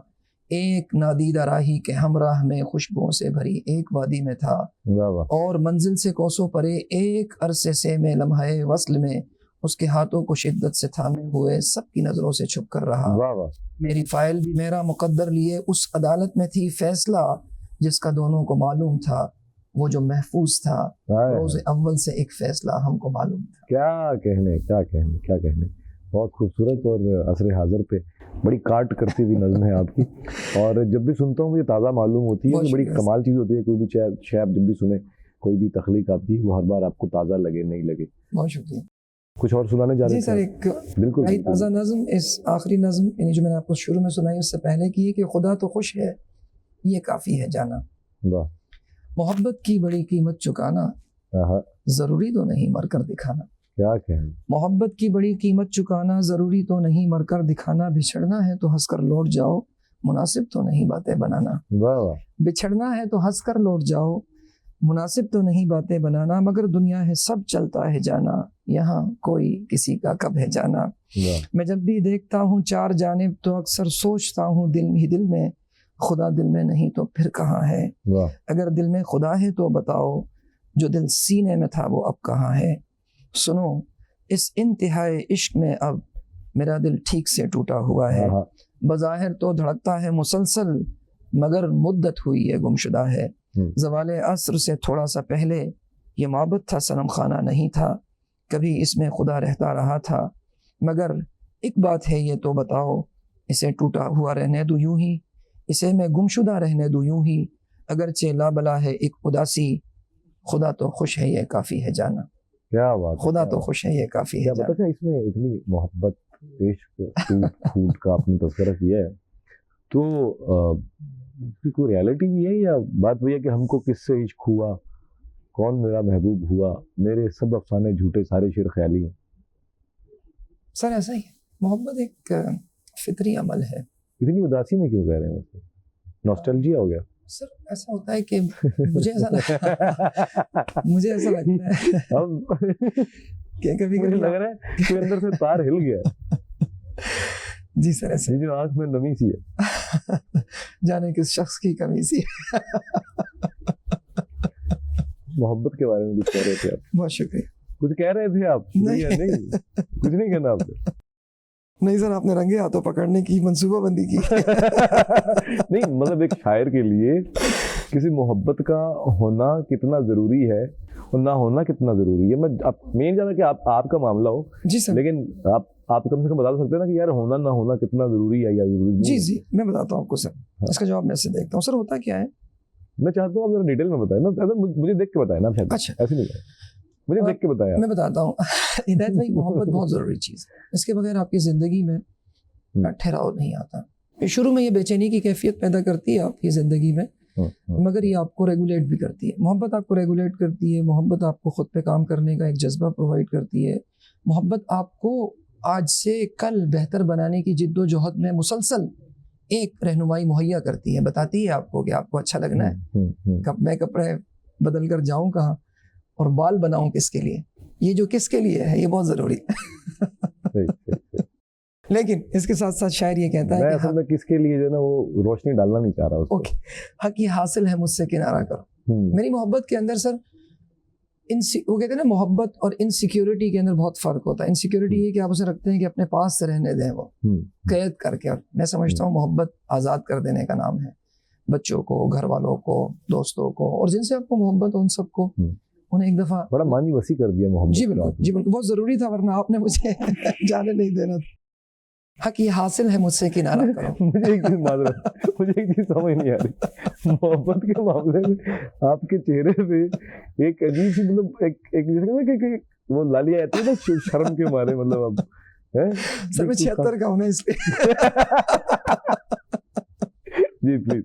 ایک نادیدہ راہی کے ہمراہ میں خوشبوؤں سے بھری ایک وادی میں تھا، واہ واہ، اور منزل سے کوسوں پرے ایک عرصے سے میں لمحے وصل میں اس کے ہاتھوں کو شدت سے تھامے ہوئے سب کی نظروں سے چھپ کر رہا۔ واہ واہ، میری فائل بھی میرا مقدر لیے اس عدالت میں تھی، فیصلہ جس کا دونوں کو معلوم تھا، وہ جو محفوظ تھا، روز اول سے ایک فیصلہ ہم کو معلوم تھا۔ کیا کہنے، کیا کہنے، کیا کہنے، بہت خوبصورت اور عصر حاضر پہ بڑی کاٹ کرتی ہوئی نظم ہے آپ کی، اور جب بھی سنتا ہوں مجھے تازہ معلوم ہوتی ہے کہ بڑی کمال چیز ہوتی ہے، کوئی بھی شے آپ جب بھی سنیں، کوئی بھی تخلیق آپ کی، وہ ہر بار آپ کو تازہ لگے نہیں لگے۔ بہت شکریہ۔ کچھ اور سنانے جا رہے جی تھے؟ سر، ایک بالکل نئی تازہ نظم، اس آخری نظم یعنی جو میں نے آپ کو شروع میں سنائی اس سے پہلے کی ہے کہ خدا تو خوش ہے یہ کافی ہے جانا، واہ، محبت کی بڑی قیمت چکانا آہا، ضروری تو نہیں مر کر دکھانا، کیا کہنے، محبت کی بڑی قیمت چکانا ضروری تو نہیں مر کر دکھانا، بچھڑنا ہے تو ہنس کر لوٹ جاؤ، مناسب تو نہیں باتیں بنانا، واہ واہ، بچھڑنا ہے تو ہنس کر لوٹ جاؤ، مناسب تو نہیں باتیں بنانا، مگر دنیا ہے سب چلتا ہے جانا، یہاں کوئی کسی کا کب ہے جانا، واہ، میں جب بھی دیکھتا ہوں چار جانب تو اکثر سوچتا ہوں دل ہی دل میں، خدا دل میں نہیں تو پھر کہاں ہے، واہ، اگر دل میں خدا ہے تو بتاؤ جو دل سینے میں تھا وہ اب کہاں ہے، سنو اس انتہائی عشق میں اب میرا دل ٹھیک سے ٹوٹا ہوا ہے، آہا، بظاہر تو دھڑکتا ہے مسلسل مگر مدت ہوئی ہے گمشدہ ہے، زوال عصر سے تھوڑا سا پہلے یہ محبت تھا صنم خانہ نہیں تھا، کبھی اس میں خدا رہتا رہا تھا، مگر ایک بات ہے یہ تو بتاؤ اسے ٹوٹا ہوا رہنے دو یوں ہی، اسے میں گمشدہ رہنے دو یوں ہی، اگرچہ لا بلا ہے ایک اداسی، خدا تو خوش ہے یہ کافی ہے جانا، کیا بات ہے، خدا کیا تو بات خوش ہے یہ کافی ہے۔ ہے کیا جانا۔ پتہ ہے اس میں اتنی محبت، عشق، ٹوٹ پھوٹ کا آپ نے تذکرہ کیا ہے، تو اس کی کوئی ریالٹی بھی ہے یا بات وہی ہے کہ ہم کو کس سے عشق ہوا، کون میرا محبوب ہوا، میرے سب افسانے جھوٹے سارے شعر خیالی ہیں؟ سر ایسا ہی ہے، محبت ایک فطری عمل ہے۔ اتنی اداسی میں کیوں کہہ رہے ہیں ویسے؟ نوسٹلجیا ہو گیا؟ سر ایسا ہوتا ہے کہ مجھے ایسا لگتا ہے اب کہ کبھی مجھے کبھی لگ رہا ہے کہ اندر سے تار ہل گیا، جی سر ایسا یہ جو آنکھ میں نمی سی ہے۔ جانے کس شخص کی کمی سی۔ محبت کے بارے میں کچھ کہہ رہے تھے آپ؟ بہت شکریہ۔ کچھ کہہ رہے تھے آپ؟ نہیں کچھ نہیں کہنا آپ نے؟ نہیں سر، آپ نے رنگے ہاتھوں پکڑنے کی منصوبہ بندی کی۔ نہیں مطلب ایک شاعر کے لیے کسی محبت کا ہونا کتنا ضروری ہے اور نہ ہونا کتنا ضروری ہے، میں نہیں جانا کہ آپ کا معاملہ ہو، جی سر، لیکن آپ کم سے کم بتا سکتے ہیں نا کہ یار ہونا نہ ہونا کتنا ضروری ہے یا ضروری نہیں؟ جی میں بتاتا ہوں آپ کو سر، اس کا جواب میں سے دیکھتا ہوں۔ سر ہوتا کیا ہے، میں چاہتا ہوں آپ ذرا ڈیٹیل میں بتائیں نا، مجھے دیکھ کے بٹائیں نا، اچھا ایسے نہیں بتائیں، مجھے دیکھ کے بتائیں۔ میں بتاتا ہوں ہدایت بھائی، محبت بہت ضروری چیز ہے، اس کے بغیر آپ کی زندگی میں ٹھہراؤ نہیں آتا۔ شروع میں یہ بے چینی کی کیفیت پیدا کرتی ہے آپ کی زندگی میں، مگر یہ آپ کو ریگولیٹ بھی کرتی ہے۔ محبت آپ کو ریگولیٹ کرتی ہے، محبت آپ کو خود پہ کام کرنے کا ایک جذبہ پرووائڈ کرتی ہے، محبت آپ کو آج سے کل بہتر بنانے کی جد و جہد میں مسلسل ایک رہنمائی مہیا کرتی ہے، بتاتی ہے آپ کو کہ آپ کو اچھا لگنا ہے، میں کپڑے بدل کر جاؤں کہاں اور بال بناؤں کس کے لیے، یہ جو کس کے لیے ہے یہ بہت ضروری ہے۔ لیکن اس کے ساتھ ساتھ شاعر یہ کہتا ہے میں کہ اصل میں کس کے لیے جو ہے نا وہ روشنی ڈالنا نہیں چاہ رہا اس کو۔ حق یہ حاصل ہے مجھ سے کنارہ کرو۔ میری محبت کے اندر سر وہ کہتے ہیں نا، محبت اور انسیکیورٹی کے اندر بہت فرق ہوتا ہے۔ انسیکیورٹی یہ کہ آپ اسے رکھتے ہیں کہ اپنے پاس سے رہنے دیں، وہ قید کر کے، اور میں سمجھتا ہوں محبت آزاد کر دینے کا نام ہے، بچوں کو، گھر والوں کو، دوستوں کو، اور جن سے آپ کو محبت ہو ان سب کو، انہیں ایک دفعہ بڑا معنی وسیع کر دیا محبت۔ جی بالکل، جی بالکل، بہت ضروری تھا ورنہ آپ نے مجھے جانے نہیں دینا تھا۔ حق یہ حاصل ہے مجھ سے کنارہ کرو. مجھے ایک چیز معذرت، مجھے ایک چیز سمجھ نہیں آ رہی، محبت کے معاملے میں آپ کے چہرے پہ ایک عجیب سی مطلب ایک وہ لالیاں آتی ہے نا شرم کے مارے، مطلب اب سر میں 76 کا ہوں نا اس لیے. جی پلیز.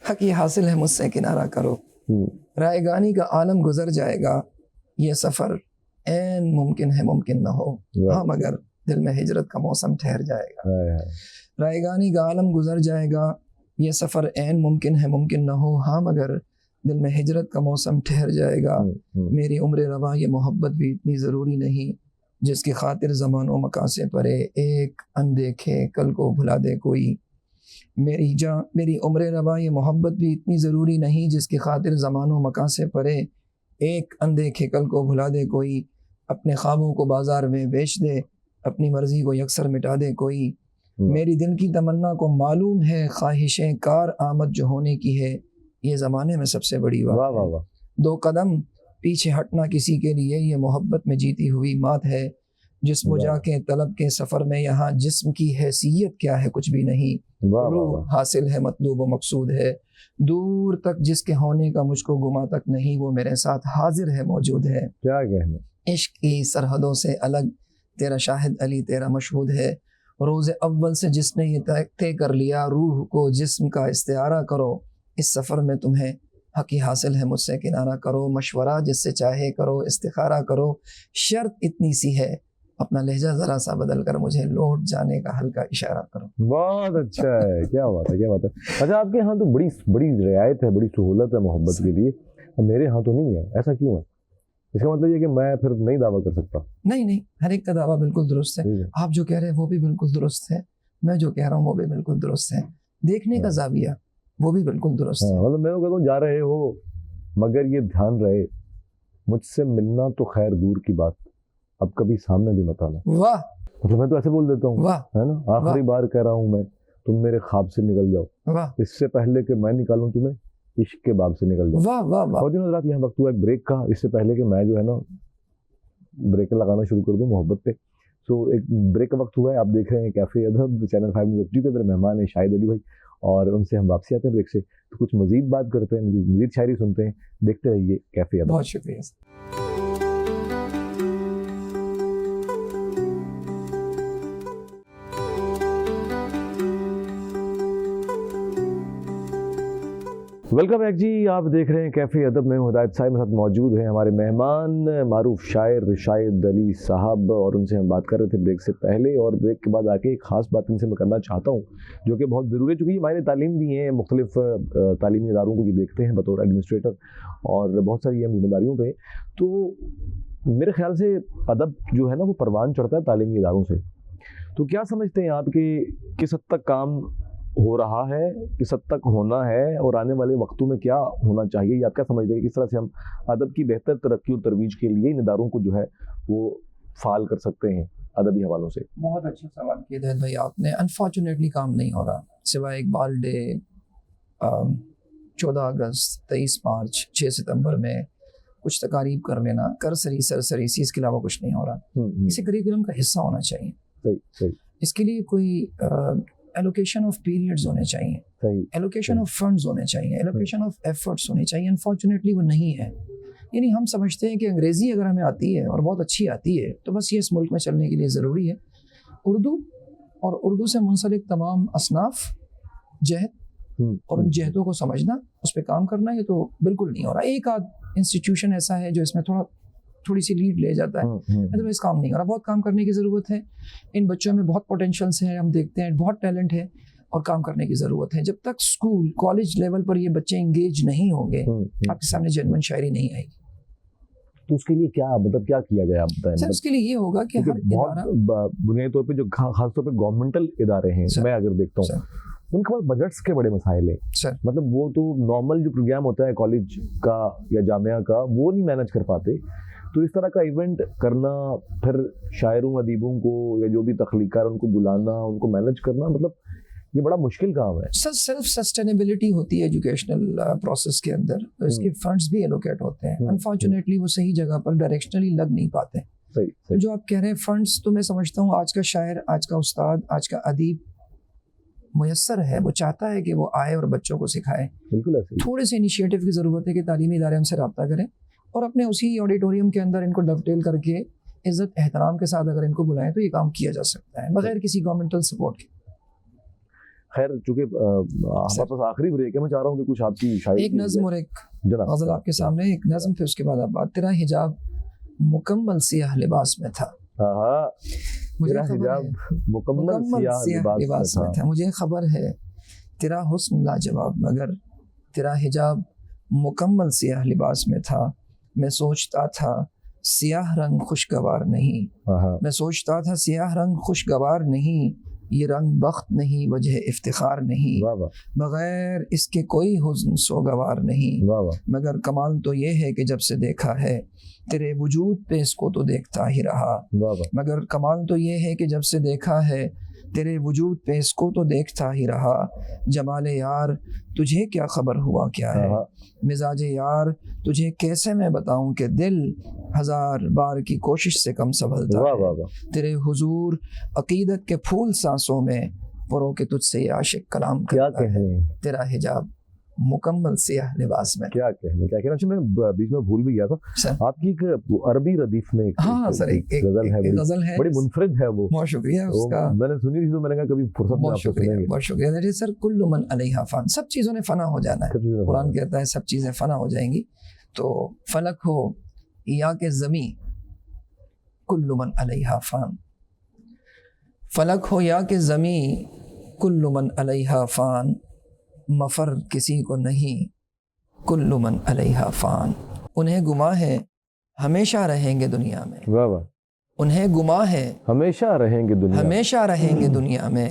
حق یہ حاصل ہے مجھ سے کنارہ کرو، رائے گانی کا عالم گزر جائے گا، یہ سفر عین ممکن ہے ممکن نہ ہو، ہاں مگر دل میں ہجرت کا موسم ٹھہر جائے گا. رائے گانی کا عالم گزر جائے گا، یہ سفر عین ممکن ہے ممکن نہ ہو، ہاں مگر دل میں ہجرت کا موسم ٹھہر جائے گا. میری عمر رواں یہ محبت بھی اتنی ضروری نہیں، جس کی خاطر زمان و مکان سے پرے ایک اندیکھے کل کو بھلا دے کوئی. میری عمر رواں یہ محبت بھی اتنی ضروری نہیں، جس کی خاطر زمان و مکان سے پرے ایک اندیکھے کل کو بھلا دے کوئی. اپنے خوابوں کو بازار میں بیچ دے، اپنی مرضی کو یکسر مٹا دے کوئی. میری دل کی تمنا کو معلوم ہے، خواہشیں کار آمد جو ہونے کی ہے، یہ زمانے میں سب سے بڑی بات ہے. 2 قدم پیچھے ہٹنا کسی کے لیے یہ محبت میں جیتی ہوئی مات ہے. جسم جا کے طلب کے سفر میں یہاں جسم کی حیثیت کیا ہے کچھ بھی نہیں. روح حاصل ہے مطلوب و مقصود ہے، دور تک جس کے ہونے کا مجھ کو گما تک نہیں، وہ میرے ساتھ حاضر ہے موجود ہے. کیا کہنا. عشق کی سرحدوں سے الگ تیرا شاہد علی تیرا مشہود ہے. روز اول سے جس نے یہ طے کر لیا، روح کو جسم کا استعارہ کرو، اس سفر میں تمہیں حق حاصل ہے مجھ سے کنارہ کرو. مشورہ جس سے چاہے کرو، استخارہ کرو، شرط اتنی سی ہے، اپنا لہجہ ذرا سا بدل کر مجھے لوٹ جانے کا ہلکا اشارہ کرو. بہت اچھا ہے، کیا بات ہے، کیا بات ہے. اچھا آپ کے ہاں تو بڑی رعایت ہے، بڑی سہولت ہے محبت کے لیے، میرے ہاں تو نہیں ہے. ایسا کیوں ہے؟ اس کا مطلب یہ کہ میں پھر نہیں دعویٰ کر سکتا. نہیں، ہر ایک کا دعویٰ بالکل درست ہے. آپ جو کہہ رہے ہیں وہ بھی بالکل درست ہے، میں جو کہہ رہا ہوں وہ بھی بالکل درست ہے. دیکھنے کا زاویہ وہ بھی بالکل درست ہے. مطلب میں کہتا ہوں جا رہے ہو مگر یہ دھیان رہے مجھ سے ملنا تو خیر دور کی بات، اب کبھی سامنے بھی مت آنا. واہ. مطلب میں تو ایسے بول دیتا ہوں، واہ، ہے نا، آخری بار کہہ رہا ہوں میں، تم میرے خواب سے نکل جاؤ. واہ. اس سے پہلے کہ میں نکالوں تمہیں، عشق کے باب سے نکل جاؤ. واہ واہ واہ. اور دنوں رات یہاں وقت ہوا ایک بریک کا، اس سے پہلے کہ میں جو ہے نا بریک لگانا شروع کر دوں محبت پہ. سو ایک بریک کا وقت ہوا ہے. آپ دیکھ رہے ہیں کیفے ادب چینل 5 نیوز کے میرے مہمان ہیں شاہد علی بھائی، اور ان سے ہم واپسی آتے ہیں بریک سے، تو کچھ مزید بات کرتے ہیں، مزید شاعری سنتے ہیں. دیکھتے رہیے کیفے ادب. بہت شکریہ. ویلکم بیک جی. آپ دیکھ رہے ہیں کیفے ادب میں ہدایت صاحب کے ساتھ موجود ہیں ہمارے مہمان معروف شاعر شاہد علی صاحب، اور ان سے ہم بات کر رہے تھے بریک سے پہلے. اور بریک کے بعد آ کے ایک خاص بات ان سے میں کرنا چاہتا ہوں جو کہ بہت ضروری ہے، چونکہ یہ ماہر تعلیم بھی ہیں، مختلف تعلیمی اداروں کو یہ دیکھتے ہیں بطور ایڈمنسٹریٹر، اور بہت ساری اہم ذمہ داریوں پہ. تو میرے خیال سے ادب جو ہے نا وہ پروان چڑھتا ہے تعلیمی اداروں سے. تو کیا سمجھتے ہیں آپ کہ کس حد تک کام ہو رہا ہے، کس حد تک ہونا ہے، اور آنے والے وقتوں میں کیا ہونا چاہیے؟ یا آپ کیا سمجھتے ہیں کس طرح سے ہم ادب کی بہتر ترقی اور ترویج کے لیے ان اداروں کو جو ہے وہ فعال کر سکتے ہیں ادبی حوالوں سے؟ بہت اچھا سوال کیا ہدایت بھائی آپ نے. انفارچونیٹلی کام نہیں ہو رہا، سوائے اقبال ڈے 14 اگست 23 مارچ 6 ستمبر میں کچھ تقاریب کر لینا، کرسری سرسری، اس کے علاوہ کچھ نہیں ہو رہا. اسے کریکولم کا حصہ ہونا چاہیے. صحیح. اس کے لیے کوئی ایلوکیشن آف پیریڈز ہونے چاہیے، ایلوکیشن آف فنڈز ہونے چاہیے، ایلوکیشن آف ایفرٹس ہونے چاہیے. انفارچونیٹلی وہ نہیں ہے. یعنی ہم سمجھتے ہیں کہ انگریزی اگر ہمیں آتی ہے اور بہت اچھی آتی ہے تو بس یہ اس ملک میں چلنے کے لیے ضروری ہے. اردو اور اردو سے منسلک تمام اصناف، جہد اور ان جہدوں کو سمجھنا، اس پہ کام کرنا، یہ تو بالکل نہیں ہو رہا. ایک آدھ انسٹیٹیوشن ایسا ہے جو اس میں تھوڑی سی لیڈ لے جاتا ہے، ادروائز کام نہیں ہو رہا. بہت کام کرنے کی ضرورت ہے. ان بچوں میں بہت پوٹینشلس ہیں، ہم دیکھتے ہیں بہت ٹیلنٹ ہے اور کام کرنے کی ضرورت ہے. جب تک اسکول کالج لیول پر یہ بچے انگیج نہیں ہوں گے، آپ کے سامنے جنون شاعری نہیں آئے گی. تو اس کے لیے کیا کیا جائے آپ بتائیں؟ سر اس کے لیے یہ ہوگا کہ ہر ادارہ بنیادی طور پہ جو خاص طور پہ گورنمنٹل ادارے ہیں، میں اگر دیکھتا ہوں ان کے پاس بجٹس کے بڑے مسائل ہیں. مطلب وہ تو نارمل جو پروگرام ہوتا ہے کالج کا یا جامعہ کا وہ نہیں مینج کر پاتے. تو اس طرح کا ایونٹ کرنا، پھر شاعروں ادیبوں کو یا جو بھی تخلیقار ان کو بلانا، ان کو مینج کرنا، مطلب یہ بڑا مشکل کام ہے. سر سیلف سسٹینیبلٹی ہوتی ہے ایجوکیشنل پروسیس کے اندر، تو اس کے فنڈز بھی ایلوکیٹ ہوتے ہیں. انفارچونیٹلی وہ صحیح جگہ پر ڈائریکشنلی لگ نہیں پاتے. صحیح صحیح. جو آپ کہہ رہے ہیں فنڈس، تو میں سمجھتا ہوں آج کا شاعر، آج کا استاد، آج کا ادیب میسر ہے، وہ چاہتا ہے کہ وہ آئے اور بچوں کو سکھائے. بالکل ایسے ہی. تھوڑے سے انیشیٹو کی ضرورت ہے کہ تعلیمی ادارے ان سے رابطہ کریں اور اپنے اسی آڈیٹوریم کے اندر ان کو ڈف ٹیل کر کے عزت احترام کے ساتھ اگر ان کو بلائیں تو یہ کام کیا جا سکتا ہے بغیر کسی گورنمنٹل سپورٹ کے. خیر چونکہ ہمارے پاس آخری بریک ہے، میں چاہ رہا ہوں کہ کچھ آپ کی شاعری ایک نظم اور ایک جناب غزل آپ کے سامنے، ایک نظم پھر اس کے بعد آپ بات. تیرا حجاب مکمل سیاہ لباس میں تھا، ہاں مجھے تیرا خبر حجاب ہے مکمل سیاہ لباس میں تھا. مجھے خبر ہے تیرا حسن لاجواب، مگر تیرا حجاب مکمل سیاہ لباس میں تھا. میں سوچتا تھا سیاہ رنگ خوشگوار نہیں، میں سوچتا تھا سیاہ رنگ خوشگوار نہیں، یہ رنگ بخت نہیں، وجہ افتخار نہیں، بغیر اس کے کوئی حزن سوگوار نہیں. مگر کمال تو یہ ہے کہ جب سے دیکھا ہے تیرے وجود پہ اس کو تو دیکھتا ہی رہا. مگر کمال تو یہ ہے کہ جب سے دیکھا ہے تیرے وجود پہ اس کو تو دیکھتا ہی رہا. جمال یار تجھے کیا خبر ہوا کیا ہے، مزاج یار تجھے کیسے میں بتاؤں کہ دل ہزار بار کی کوشش سے کم سنبھلتا ہے. تیرے حضور عقیدت کے پھول سانسوں میں پرو کے تجھ سے یہ عاشق کلام کرتا ہے. تیرا حجاب مکمل سیاہ لباس میں. کیا کہنے کیا کہنا. اچھا میں بیچ میں بھول بھی گیا تھا، آپ کی ایک عربی ردیف میں ایک غزل ہے بڑی منفرد ہے، وہ بہت شکریہ اس کا، میں نے سنی تھی تو میں نے کہا کبھی فرصت میں آپ سے سنیں گے. بہت شکریہ سر. کل من علیہا فان، سب چیزوں نے فنا ہو جانا ہے. قرآن کہتا ہے سب چیزیں فنا ہو جائیں گی. تو فلک ہو یا کہ زمین، کل من علیہا فان. فلک ہو یا کہ زمین، کل من علیہا فان. مفر کسی کو نہیں، کل من علیہا فان. انہیں گما ہے ہمیشہ رہیں گے دنیا میں. واہ واہ. انہیں گما ہے ہمیشہ رہیں گے دنیا، ہمیشہ رہیں گے دنیا میں.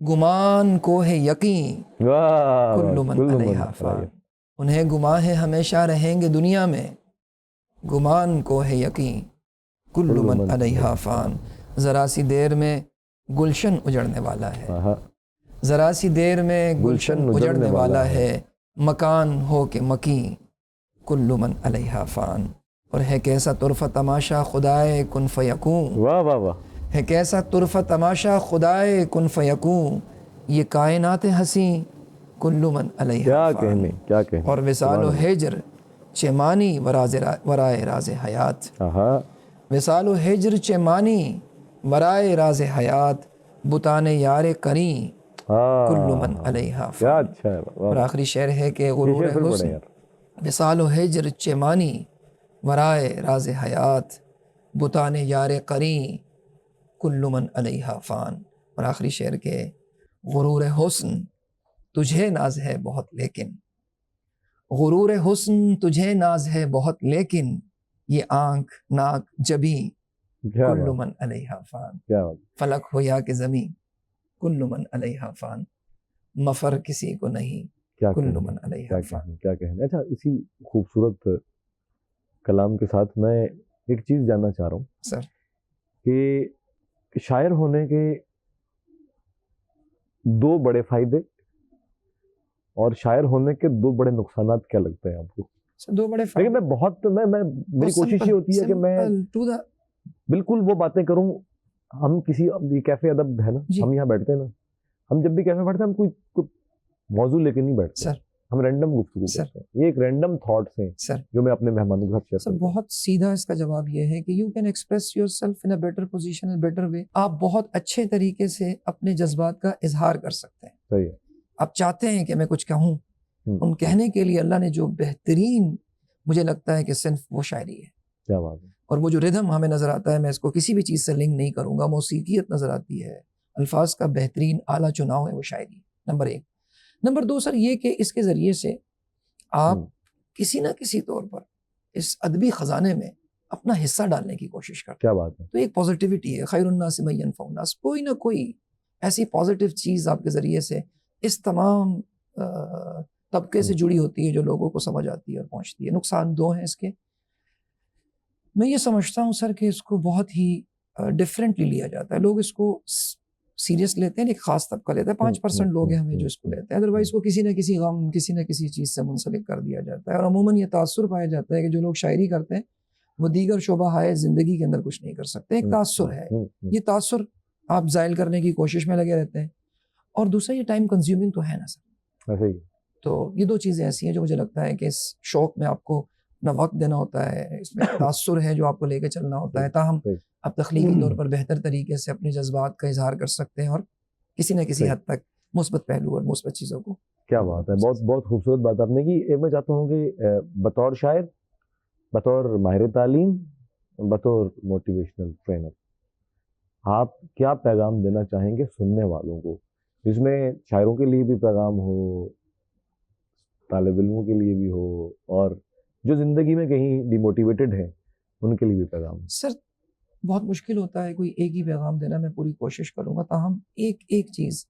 گمان کو ہے یقین، کل من علیہا فان. انہیں گما ہے ہمیشہ رہیں گے دنیا میں. گمان کو ہے یقین، کل من علیہا فان. ذرا سی دیر میں گلشن اجڑنے والا ہے، ذرا سی دیر میں گلشن اجڑنے والا ہے. مکان ہو کے مکین، کل من علیہا فان. اور ہے کیسا طرفہ تماشا خدائے کن فیکون. واہ واہ واہ. ہے کیسا طرفہ تماشا خدائے کن فیکون. یہ کائنات ہنسی، کل من علیہا فان. کیا کہنے. اور وصال و ہجر چمانی ورائے راز حیات. وصال و ہجر چمانی ورائے راز حیات. بتان یار کریں، کل من علیہا فان. اور آخری شعر ہے کہ غرور حسن وصال و ہجر چمانی ورائے راز حیات. بتان یار کریں، کل من علیہا فان. اور آخری شعر کے غرور حسن تجھے ناز ہے بہت لیکن، غرور حسن تجھے ناز ہے بہت لیکن، یہ آنکھ ناک جبیں، کل من علیہا فان. فلک ہو یا کہ زمین، کل من علیہا فان. مفر کسی کو نہیں، کل من علیہا فان. کیا کہنے. اچھا اسی خوبصورت کلام کے ساتھ میں ایک چیز جاننا چاہ رہا ہوں سر، کہ شاعر ہونے کے دو بڑے فائدے اور شاعر ہونے کے دو بڑے نقصانات کیا لگتے ہیں آپ کو؟ دو بڑے فائدے. لیکن میں بہت میری کوشش یہ ہوتی ہے کہ میں بالکل وہ باتیں کروں. ہم کسی کیفے ادب ہے نا، ہم یہاں بیٹھتے ہیں نا، ہم جب بھی کیفے بیٹھتے ہیں ہم کوئی موضوع لے کے نہیں بیٹھتے سر. ہم رینڈم گفتگو کرتے ہیں. یہ ایک رینڈم تھاٹس ہیں سر جو میں اپنے مہمانوں کے ساتھ شیئر کرتا ہوں. بہت سیدھا اس کا جواب یہ ہے کہ you can express your self in a better position, in better way. آپ بہت اچھے طریقے سے اپنے جذبات کا اظہار کر سکتے ہیں. صحیح ہے. آپ چاہتے ہیں کہ میں کچھ کہوں، ان کہنے کے لیے اللہ نے جو بہترین مجھے لگتا ہے کہ صنف وہ شاعری ہے. کیا بات ہے. اور وہ جو ردھم ہمیں نظر آتا ہے، میں اس کو کسی بھی چیز سے لنک نہیں کروں گا. موسیقیت نظر آتی ہے، الفاظ کا بہترین اعلیٰ چناؤ ہے، وہ شاعری. نمبر ایک. نمبر دو سر یہ کہ اس کے ذریعے سے آپ کسی نہ کسی طور پر اس ادبی خزانے میں اپنا حصہ ڈالنے کی کوشش کرتے ہیں. کیا بات ہے. تو ایک پازیٹیوٹی ہے. خیر الناس من ینفع الناس. کوئی نہ کوئی ایسی پازیٹیو چیز آپ کے ذریعے سے اس تمام طبقے سے جڑی ہوتی ہے جو لوگوں کو سمجھ آتی ہے اور پہنچتی ہے. نقصان دو ہیں اس کے. میں یہ سمجھتا ہوں سر کہ اس کو بہت ہی ڈفرینٹلی لیا جاتا ہے. لوگ اس کو سیریس لیتے ہیں، ایک خاص طبقہ لیتا ہے. 5% لوگ ہیں ہمیں جو اس کو لیتے ہیں. ادروائز کو کسی نہ کسی غم، کسی نہ کسی چیز سے منسلک کر دیا جاتا ہے. اور عموماً یہ تاثر پایا جاتا ہے کہ جو لوگ شاعری کرتے ہیں وہ دیگر شعبہ ہے زندگی کے اندر کچھ نہیں کر سکتے. ایک تاثر ہے, یہ تاثر آپ زائل کرنے کی کوشش میں لگے رہتے ہیں, اور دوسرا یہ ٹائم کنزیومنگ تو ہے نا سر. ایسے ہی تو یہ دو چیزیں ایسی ہیں جو مجھے لگتا ہے کہ اس شوق میں آپ کو اپنا وقت دینا ہوتا ہے, اس میں تاثر ہے جو آپ کو لے کے چلنا ہوتا ہے, تاہم آپ تخلیقی طور پر بہتر طریقے سے اپنے جذبات کا اظہار کر سکتے ہیں اور کسی نہ کسی حد تک مثبت پہلو اور مثبت چیزوں کو. کیا بات ہے, بہت بہت خوبصورت بات آپ نے کی. میں چاہتا ہوں کہ بطور شاعر, بطور ماہر تعلیم, بطور موٹیویشنل ٹرینر, آپ کیا پیغام دینا چاہیں گے سننے والوں کو, جس میں شاعروں کے لیے بھی پیغام ہو, طالب علموں کے لیے بھی ہو, اور جو زندگی میں کہیں ڈیموٹیویٹڈ ہیں ان کے لیے بھی پیغام ہو؟ سر بہت مشکل ہوتا ہے کوئی ایک ہی پیغام دینا, میں پوری کوشش کروں گا, تاہم ایک چیز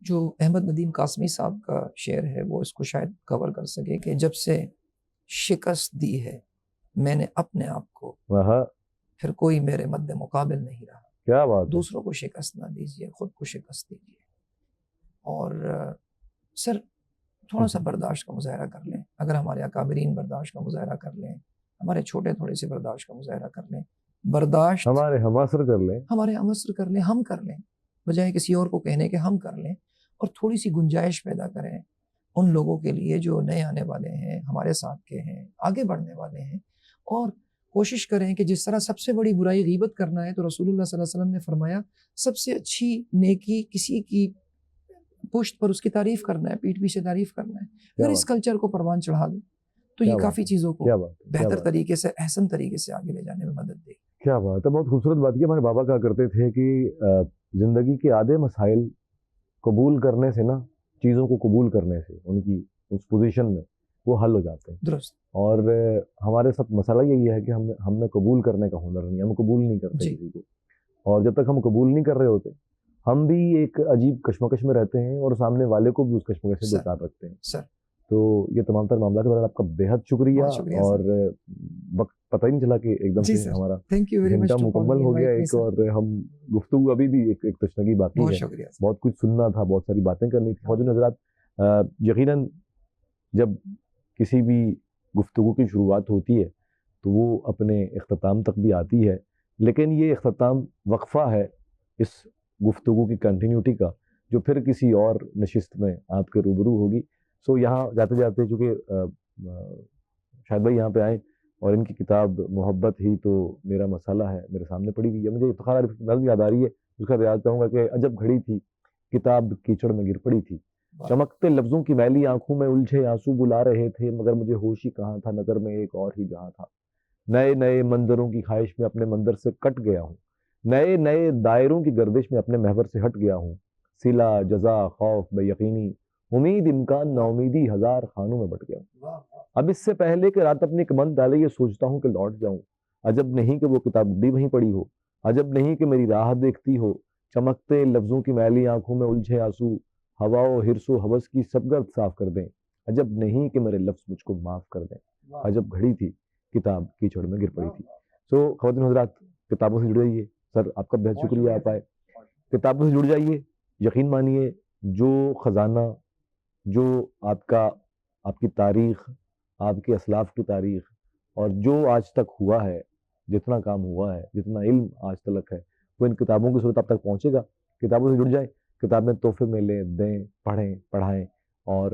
جو احمد ندیم قاسمی صاحب کا شعر ہے وہ اس کو شاید کور کر سکے کہ جب سے شکست دی ہے میں نے اپنے آپ کو, پھر کوئی میرے مد مقابل نہیں رہا. کیا بات, دوسروں کو شکست نہ دیجیے, خود کو شکست دیجیے. اور سر تھوڑا سا برداشت کا مظاہرہ کر لیں, اگر ہمارے اکابرین برداشت کا مظاہرہ کر لیں, ہمارے چھوٹے تھوڑے سے برداشت کا مظاہرہ کر لیں, برداشت ہمارے ہم اثر کر لیں, ہمارے ہم اثر کر لیں, ہم کر لیں, بجائے کسی اور کو کہنے کے ہم کر لیں, اور تھوڑی سی گنجائش پیدا کریں ان لوگوں کے لیے جو نئے آنے والے ہیں, ہمارے ساتھ کے ہیں, آگے بڑھنے والے ہیں. اور کوشش کریں کہ جس طرح سب سے بڑی برائی غیبت کرنا ہے, تو رسول اللہ صلی اللہ علیہ وسلم نے فرمایا سب سے اچھی نیکی کسی کی پشت پر اس کی تعریف کرنا ہے, پیٹھ پیچھے تعریف کرنا ہے. اگر اس کلچر کو پروان چڑھا دیں تو یہ کافی چیزوں کو بہتر طریقے سے, احسن طریقے سے آگے لے جانے میں مدد دے گی. کیا بات ہے, بہت خوبصورت بات کی. ہمارے بابا کہا کرتے تھے کہ زندگی کے آدھے مسائل قبول کرنے سے نا, چیزوں کو قبول کرنے سے, ان کی اس پوزیشن میں وہ حل ہو جاتے ہیں. درست. اور ہمارے ساتھ مسئلہ یہی ہے کہ ہم میں قبول کرنے کا ہنر نہیں, ہم قبول نہیں کرتے کسی کو, اور جب تک ہم قبول نہیں کر رہے ہوتے ہم بھی ایک عجیب کشمکش میں رہتے ہیں, اور سامنے والے کو بھی اس کشمکش سے دوچار رکھتے ہیں. سر تو یہ تمام تر معاملات کے بارے آپ کا بےحد شکریہ, اور وقت پتہ ہی نہیں چلا کہ ایک دم سے ہمارا گھنٹہ مکمل ہو گیا ایک, اور ہم گفتگو ابھی بھی ایک تشنگی باقی ہے, بہت کچھ سننا تھا, بہت ساری باتیں کرنی تھی. خواتین حضرات, یقیناً جب کسی بھی گفتگو کی شروعات ہوتی ہے تو وہ اپنے اختتام تک بھی آتی ہے, لیکن یہ اختتام وقفہ ہے اس گفتگو کی کنٹینیوٹی کا, جو پھر کسی اور نشست میں آپ کے روبرو ہوگی. سو یہاں جاتے جاتے چونکہ شاہد بھائی یہاں پہ آئیں, اور ان کی کتاب محبت ہی تو میرا مسئلہ ہے میرے سامنے پڑی ہوئی ہے, مجھے افتخار بھی یاد آ رہی ہے, اس کا ریاض چاہوں گا کہ عجب گھڑی تھی کتاب کیچڑ میں گر پڑی تھی, چمکتے لفظوں کی میلی آنکھوں میں الجھے آنسو بلا رہے تھے, مگر مجھے ہوش ہی کہاں تھا, نظر میں ایک اور ہی جہاں تھا. نئے نئے منظروں کی خواہش میں اپنے منظر سے کٹ گیا ہوں, نئے نئے دائروں کی گردش میں اپنے محور سے ہٹ گیا ہوں. صلہ جزا خوف بے یقینی امید امکان نا امیدی ہزار خانوں میں بٹ گیا ہوں. اب اس سے پہلے کہ رات اپنی کمند ڈالے یہ سوچتا ہوں کہ لوٹ جاؤں. عجب نہیں کہ وہ کتاب بھی وہیں پڑی ہو, عجب نہیں کہ میری راہ دیکھتی ہو. چمکتے لفظوں کی میلی آنکھوں میں الجھے آنسو ہوا و حرص و حوث کی سب گرد صاف کر دیں. عجب نہیں کہ میرے لفظ مجھ کو معاف کر دیں. عجب گھڑی تھی کتاب کیچڑ میں گر پڑی تھی. سو خواتین حضرات, کتابوں سے جڑ جائیے. سر آپ کا بہت شکریہ, آپ آئے. کتابوں سے جڑ جائیے, یقین مانیے جو خزانہ, جو آپ کی تاریخ, آپ کے اسلاف کی تاریخ, اور جو آج تک ہوا ہے, جتنا کام ہوا ہے, جتنا علم آج تک ہے, وہ ان کتابوں کی صورت آپ تک پہنچے گا. کتابوں سے جڑ جائیں, کتابیں تحفے میں لیں, دیں, پڑھیں, پڑھائیں, اور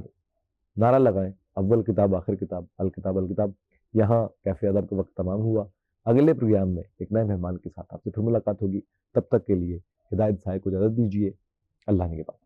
نعرہ لگائیں اول کتاب آخر کتاب, الکتاب الکتاب. یہاں کیفے ادب کا وقت تمام ہوا. اگلے پروگرام میں ایک نئے مہمان کے ساتھ آپ سے پھر ملاقات ہوگی. تب تک کے لیے ہدایت صاحب کو اجازت دیجیے. اللہ نے کے بعد.